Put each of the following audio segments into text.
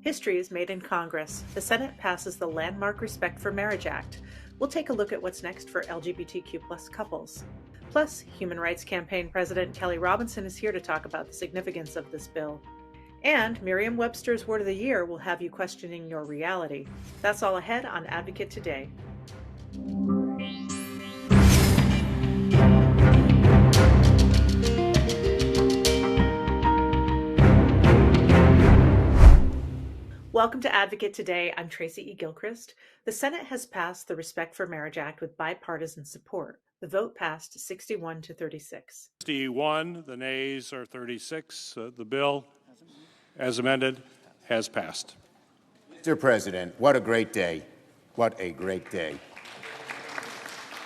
History is made in Congress. The Senate passes the landmark Respect for Marriage Act. We'll take a look at what's next for LGBTQ plus couples. Plus, Human Rights Campaign President Kelly Robinson is here to talk about the significance of this bill. And Merriam-Webster's Word of the Year will have you questioning your reality. That's all ahead on Advocate Today. Welcome to Advocate Today. I'm Tracy E. Gilchrist. The Senate has passed the Respect for Marriage Act with bipartisan support. The vote passed 61 to 36. 61, the nays are 36. The bill, as amended, has passed. Mr. President, what a great day. What a great day.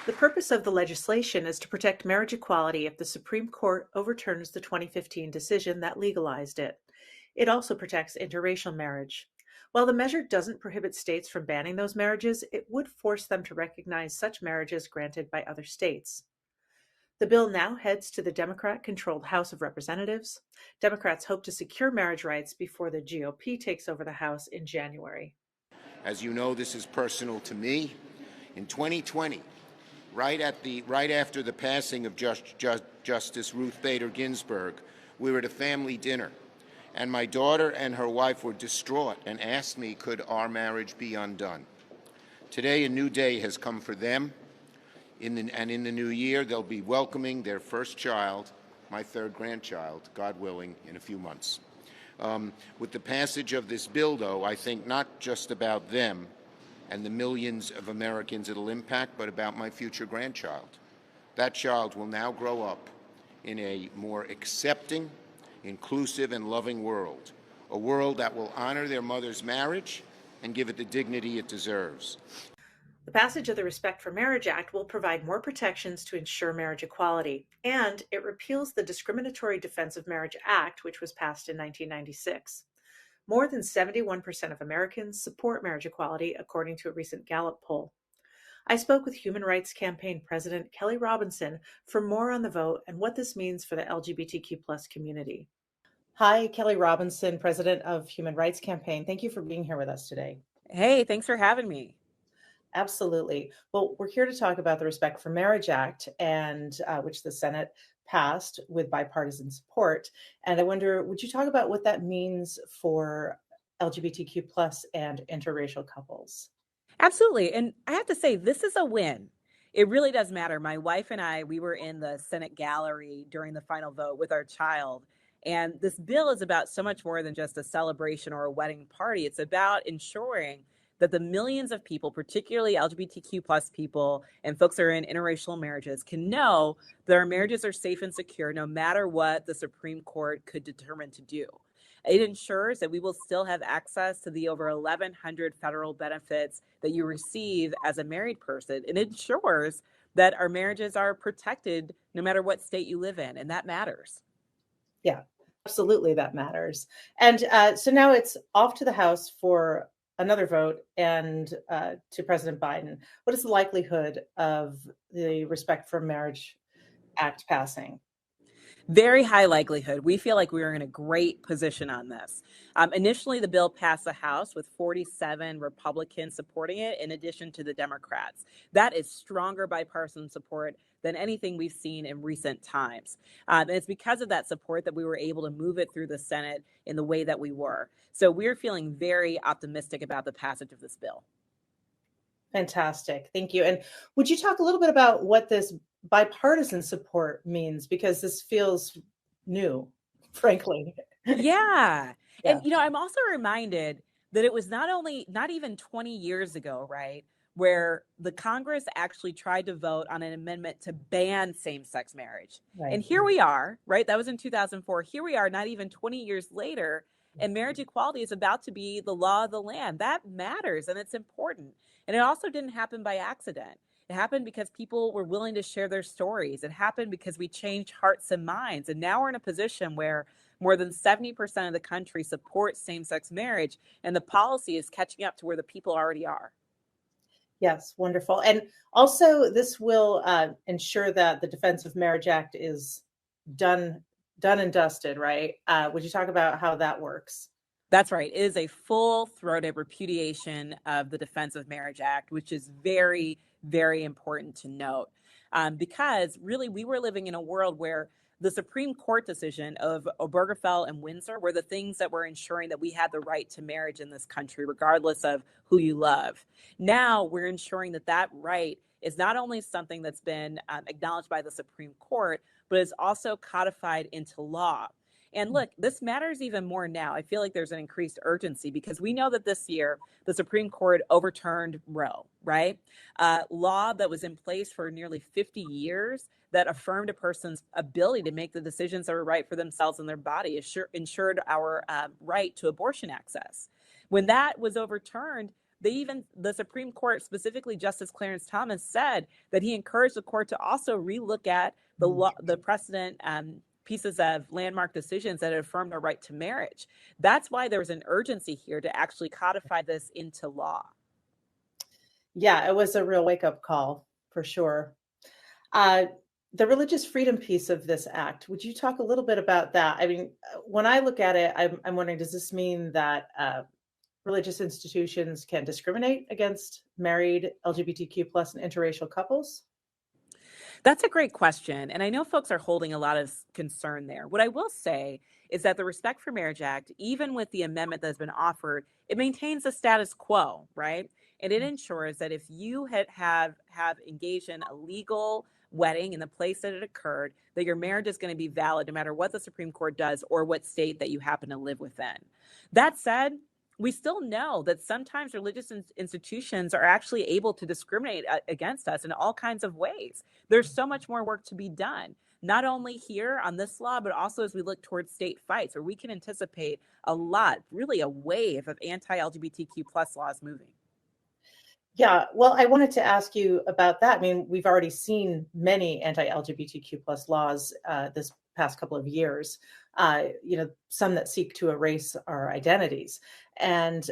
The purpose of the legislation is to protect marriage equality if the Supreme Court overturns the 2015 decision that legalized it. It also protects interracial marriage. While the measure doesn't prohibit states from banning those marriages, it would force them to recognize such marriages granted by other states. The bill now heads to the Democrat-controlled House of Representatives. Democrats hope to secure marriage rights before the GOP takes over the House in January. As you know, this is personal to me. In 2020, right after the passing of Justice Ruth Bader Ginsburg, we were at a family dinner. And my daughter and her wife were distraught and asked me, could our marriage be undone? Today, a new day has come for them. In the new year, they'll be welcoming their first child, my third grandchild, God willing, in a few months. With the passage of this bill, though, I think not just about them and the millions of Americans it'll impact, but about my future grandchild. That child will now grow up in a more accepting, inclusive and loving world, a world that will honor their mother's marriage and give it the dignity it deserves. The passage of the Respect for Marriage Act will provide more protections to ensure marriage equality, and it repeals the Discriminatory Defense of Marriage Act, which was passed in 1996. More than 71% of Americans support marriage equality, according to a recent Gallup poll. I spoke with Human Rights Campaign President Kelly Robinson for more on the vote and what this means for the LGBTQ plus community. Hi, Kelly Robinson, President of Human Rights Campaign. Thank you for being here with us today. Hey, thanks for having me. Absolutely. Well, we're here to talk about the Respect for Marriage Act, and which the Senate passed with bipartisan support. And I wonder, would you talk about what that means for LGBTQ plus and interracial couples? Absolutely. And I have to say, this is a win. It really does matter. My wife and I, we were in the Senate gallery during the final vote with our child. And this bill is about so much more than just a celebration or a wedding party. It's about ensuring that the millions of people, particularly LGBTQ plus people and folks that are in interracial marriages, can know that our marriages are safe and secure no matter what the Supreme Court could determine to do. It ensures that we will still have access to the over 1,100 federal benefits that you receive as a married person. It ensures that our marriages are protected no matter what state you live in, and that matters. Yeah, absolutely, that matters. And so now it's off to the House for another vote and to President Biden. What is the likelihood of the Respect for Marriage Act passing? Very high likelihood. We feel like we are in a great position on this. Initially, the bill passed the House with 47 Republicans supporting it, in addition to the Democrats. That is stronger bipartisan support than anything we've seen in recent times. And it's because of that support that we were able to move it through the Senate in the way that we were. So we're feeling very optimistic about the passage of this bill. Fantastic. Thank you. And would you talk a little bit about what this bipartisan support means? Because this feels new, frankly. Yeah. And, I'm also reminded that it was not even 20 years ago, right, where the Congress actually tried to vote on an amendment to ban same-sex marriage. Right. And here we are, right? That was in 2004. Here we are, not even 20 years later, and marriage equality is about to be the law of the land. That matters, and it's important. And it also didn't happen by accident. It happened because people were willing to share their stories. It happened because we changed hearts and minds. And now we're in a position where more than 70% of the country supports same-sex marriage, and the policy is catching up to where the people already are. Yes, wonderful. And also, this will ensure that the Defense of Marriage Act is done and dusted, right? Would you talk about how that works? That's right. It is a full-throated repudiation of the Defense of Marriage Act, which is very, very important to note. Because really, we were living in a world where the Supreme Court decision of Obergefell and Windsor were the things that were ensuring that we had the right to marriage in this country, regardless of who you love. Now we're ensuring that that right is not only something that's been acknowledged by the Supreme Court, but is also codified into law. And look, this matters even more now. I feel like there's an increased urgency because we know that this year the Supreme Court overturned Roe, right? Law that was in place for nearly 50 years that affirmed a person's ability to make the decisions that were right for themselves and their body, ensured our right to abortion access. When that was overturned, the Supreme Court, specifically Justice Clarence Thomas, said that he encouraged the court to also relook at the precedent pieces of landmark decisions that had affirmed our right to marriage. That's why there was an urgency here to actually codify this into law. Yeah, it was a real wake-up call for sure. The religious freedom piece of this act, would you talk a little bit about that? I mean, when I look at it, I'm wondering, does this mean that religious institutions can discriminate against married LGBTQ plus and interracial couples? That's a great question. And I know folks are holding a lot of concern there. What I will say is that the Respect for Marriage Act, even with the amendment that's been offered, it maintains the status quo, right? And it ensures that if you have engaged in a legal wedding in the place that it occurred, that your marriage is going to be valid no matter what the Supreme Court does or what state that you happen to live within. That said, we still know that sometimes religious institutions are actually able to discriminate against us in all kinds of ways. There's so much more work to be done, not only here on this law, but also as we look towards state fights where we can anticipate a lot, really a wave of anti-LGBTQ plus laws moving. Yeah, well, I wanted to ask you about that. I mean, we've already seen many anti-LGBTQ plus laws this past couple of years, some that seek to erase our identities and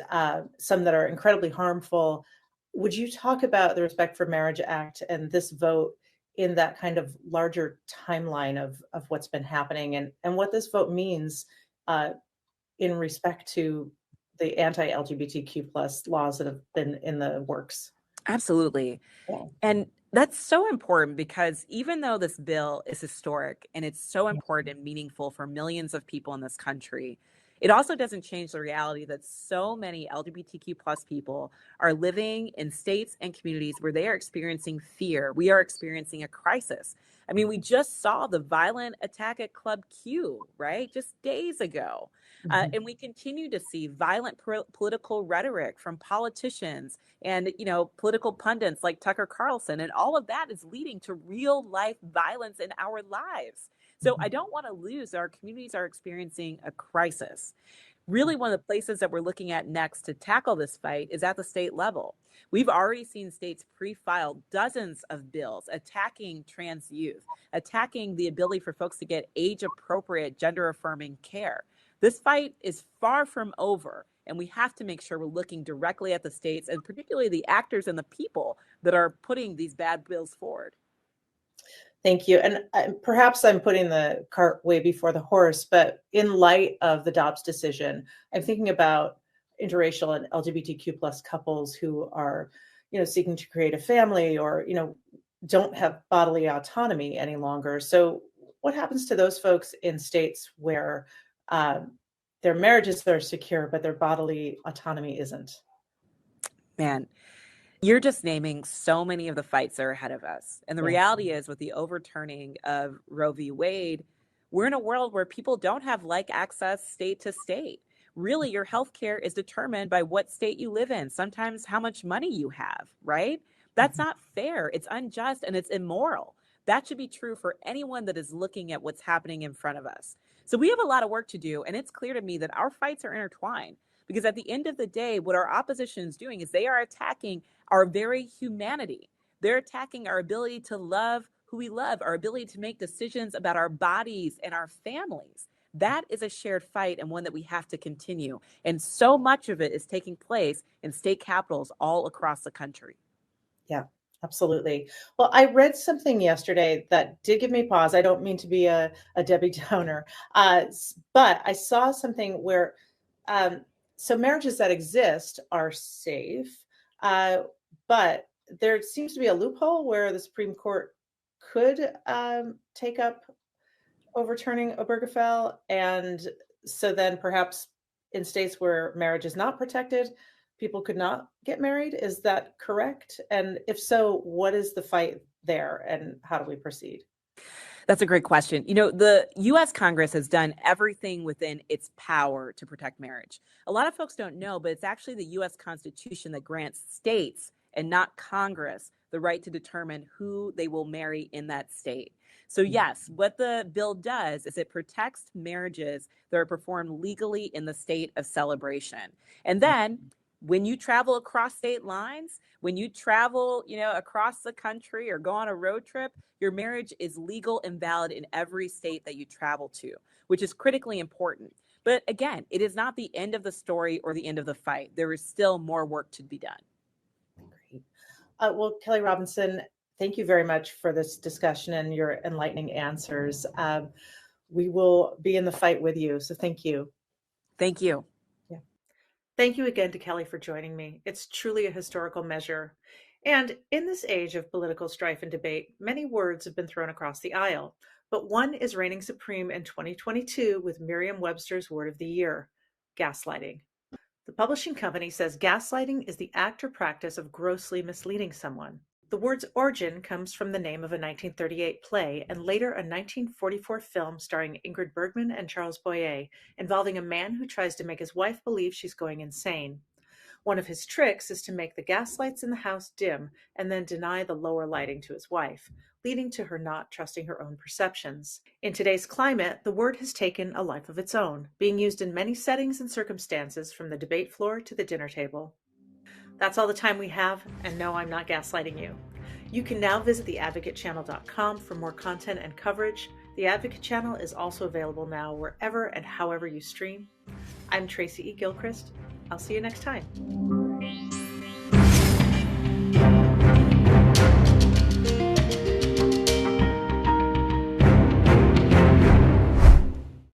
some that are incredibly harmful. Would you talk about the Respect for Marriage Act and this vote in that kind of larger timeline of what's been happening and what this vote means in respect to the anti-LGBTQ plus laws that have been in the works? Absolutely. Yeah. And that's so important because even though this bill is historic and it's so important and meaningful for millions of people in this country, it also doesn't change the reality that so many LGBTQ plus people are living in states and communities where they are experiencing fear. We are experiencing a crisis. I mean, we just saw the violent attack at Club Q, right? Just days ago. And we continue to see violent political rhetoric from politicians and, political pundits like Tucker Carlson. And all of that is leading to real life violence in our lives. So I don't want to lose. Our communities are experiencing a crisis. Really, one of the places that we're looking at next to tackle this fight is at the state level. We've already seen states pre-file dozens of bills attacking trans youth, attacking the ability for folks to get age-appropriate, gender-affirming care. This fight is far from over, and we have to make sure we're looking directly at the states and particularly the actors and the people that are putting these bad bills forward. Thank you. And perhaps I'm putting the cart way before the horse, but in light of the Dobbs decision, I'm thinking about interracial and LGBTQ plus couples who are, seeking to create a family or, don't have bodily autonomy any longer. So what happens to those folks in states where their marriages are secure, but their bodily autonomy isn't? Man, you're just naming so many of the fights that are ahead of us. And the reality is, with the overturning of Roe v. Wade, we're in a world where people don't have like access state to state. Really, your health care is determined by what state you live in, sometimes how much money you have, right? That's not fair. It's unjust and it's immoral. That should be true for anyone that is looking at what's happening in front of us. So we have a lot of work to do. And it's clear to me that our fights are intertwined because at the end of the day, what our opposition is doing is they are attacking our very humanity. They're attacking our ability to love who we love, our ability to make decisions about our bodies and our families. That is a shared fight and one that we have to continue. And so much of it is taking place in state capitals all across the country. Yeah, absolutely. Well, I read something yesterday that did give me pause. I don't mean to be a Debbie Downer, but I saw something where So marriages that exist are safe, but there seems to be a loophole where the Supreme Court could take up overturning Obergefell, and so then perhaps in states where marriage is not protected, people could not get married. Is that correct? And if so, what is the fight there, and how do we proceed? That's a great question. The US Congress has done everything within its power to protect marriage. A lot of folks don't know, but it's actually the US Constitution that grants states and not Congress the right to determine who they will marry in that state. So yes, what the bill does is it protects marriages that are performed legally in the state of celebration. And then when you travel across state lines, when you travel, across the country or go on a road trip, your marriage is legal and valid in every state that you travel to, which is critically important. But again, it is not the end of the story or the end of the fight. There is still more work to be done. Great. Well, Kelly Robinson, thank you very much for this discussion and your enlightening answers. We will be in the fight with you. So thank you. Thank you. Yeah. Thank you again to Kelly for joining me. It's truly a historical measure. And in this age of political strife and debate, many words have been thrown across the aisle, but one is reigning supreme in 2022 with Merriam-Webster's word of the year: gaslighting. The publishing company says gaslighting is the act or practice of grossly misleading someone. The word's origin comes from the name of a 1938 play and later a 1944 film starring Ingrid Bergman and Charles Boyer, involving a man who tries to make his wife believe she's going insane. One of his tricks is to make the gas lights in the house dim and then deny the lower lighting to his wife, leading to her not trusting her own perceptions. In today's climate, the word has taken a life of its own, being used in many settings and circumstances, from the debate floor to the dinner table. That's all the time we have, and no, I'm not gaslighting you. You can now visit theadvocatechannel.com for more content and coverage. The Advocate Channel is also available now wherever and however you stream. I'm Tracy E. Gilchrist. I'll see you next time.